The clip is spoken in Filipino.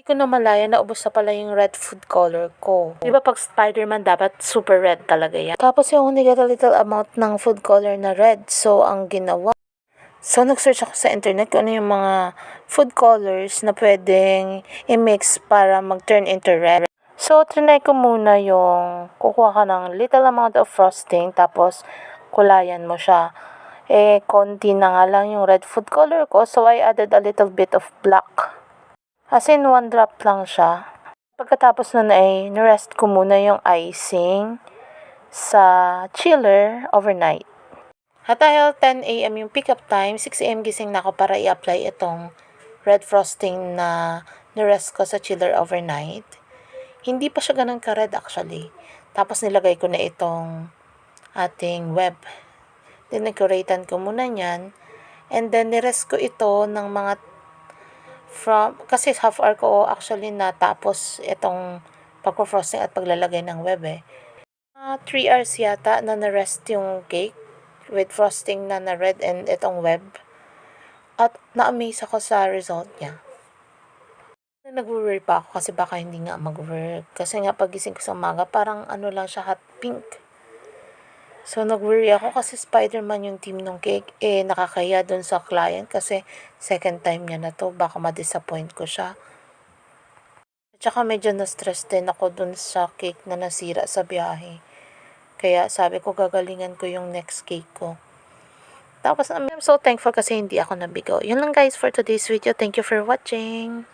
ko na malaya na ubos na pala yung red food color ko. Di ba pag Spider-Man dapat super red talaga yan? Tapos yung only get a little amount ng food color na red. So, ang ginawa. So, nag-search ako sa internet kung ano yung mga food colors na pwedeng i-mix para mag-turn into red. So, trinay ko muna yung kukuha ka ng little amount of frosting tapos kulayan mo siya. Konti na nga lang yung red food color ko. So, I added a little bit of black. As in, 1 drop lang siya. Pagkatapos nun ay nirest ko muna yung icing sa chiller overnight. At dahil 10 a.m. yung pick-up time, 6 a.m. gising na ako para i-apply itong red frosting na nirest ko sa chiller overnight. Hindi pa siya ganun ka-red actually. Tapos nilagay ko na itong ating web. Dinecuratean ko muna yan. And then nirest ko ito ng mga kasi half hour ko actually natapos itong pagpo-frosting at paglalagay ng web 3 hours yata na na-rest yung cake with frosting na red and itong web. At na-amaze ako sa result niya. Nag-worry pa ako kasi baka hindi nga mag-work. Kasi nga pagising ko sa umaga, parang ano lang siya, hot pink. So, nag-worry ako kasi Spider-Man yung team ng cake. Nakakaya dun sa client kasi second time niya na to. Baka ma-disappoint ko siya. At saka medyo na-stress din ako dun sa cake na nasira sa biyahe. Kaya sabi ko gagalingan ko yung next cake ko. Tapos I'm so thankful kasi hindi ako nabigo. Yun lang guys for today's video. Thank you for watching.